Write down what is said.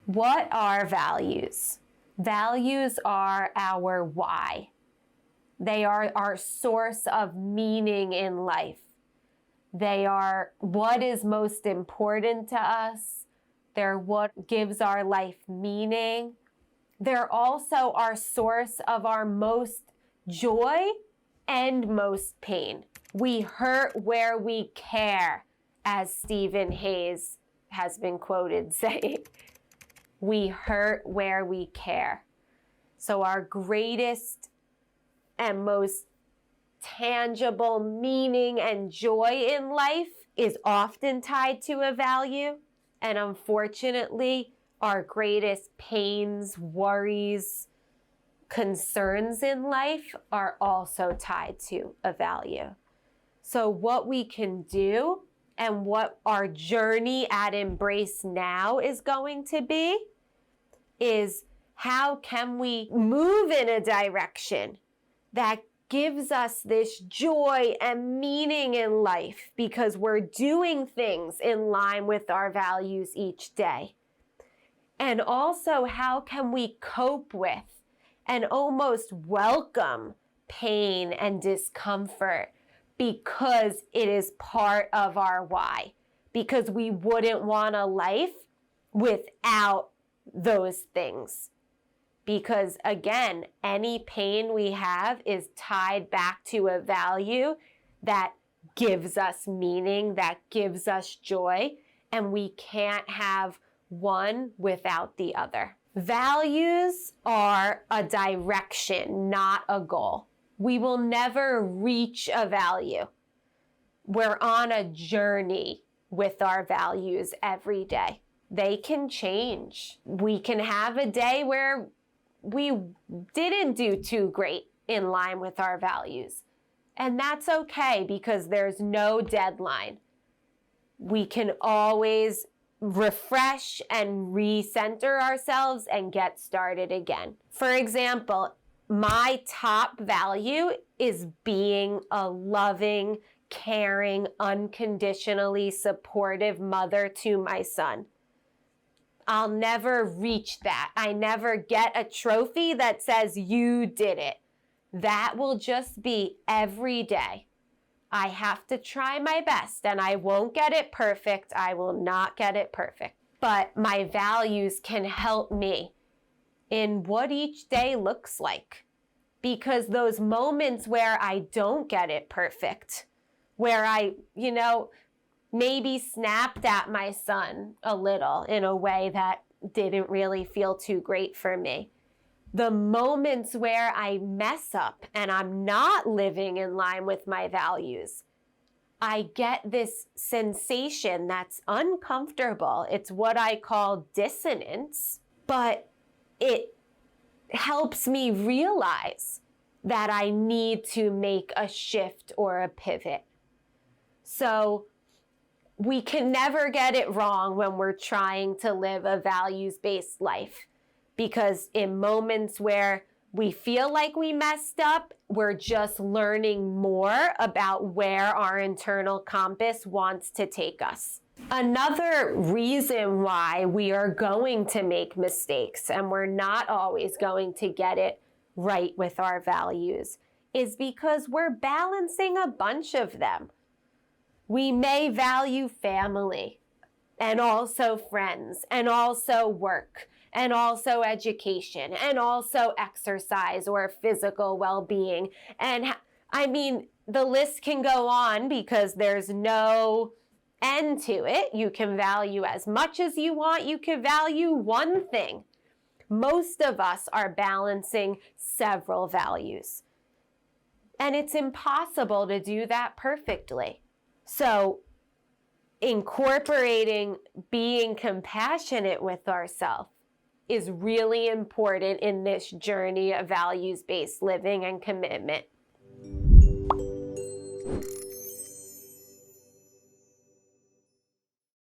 What are values? Values are our why. They are our source of meaning in life. They are what is most important to us. They're what gives our life meaning. They're also our source of our most joy and most pain. We hurt where we care, as Stephen Hayes has been quoted saying. We hurt where we care. So our greatest and most tangible meaning and joy in life is often tied to a value. And unfortunately, our greatest pains, worries, concerns in life are also tied to a value. So what we can do and what our journey at Embrace Now is going to be is how can we move in a direction that gives us this joy and meaning in life because we're doing things in line with our values each day. And also, how can we cope with and almost welcome pain and discomfort because it is part of our why? Because we wouldn't want a life without those things. Because again, any pain we have is tied back to a value that gives us meaning, that gives us joy, and we can't have one without the other. Values are a direction, not a goal. We will never reach a value. We're on a journey with our values every day. They can change. We can have a day where we didn't do too great in line with our values. And that's okay because there's no deadline. We can always refresh and recenter ourselves and get started again. For example, my top value is being a loving, caring, unconditionally supportive mother to my son. I'll never reach that. I never get a trophy that says you did it. That will just be every day. I have to try my best and I won't get it perfect. I will not get it perfect. But my values can help me in what each day looks like. Because those moments where I don't get it perfect, where I, maybe snapped at my son a little in a way that didn't really feel too great for me. The moments where I mess up and I'm not living in line with my values, I get this sensation that's uncomfortable. It's what I call dissonance, but it helps me realize that I need to make a shift or a pivot. So we can never get it wrong when we're trying to live a values-based life, because in moments where we feel like we messed up, we're just learning more about where our internal compass wants to take us. Another reason why we are going to make mistakes and we're not always going to get it right with our values is because we're balancing a bunch of them. We may value family and also friends and also work and also education and also exercise or physical well-being. And the list can go on because there's no end to it. You can value as much as you want. You can value one thing. Most of us are balancing several values. And it's impossible to do that perfectly. So incorporating being compassionate with ourselves is really important in this journey of values-based living and commitment.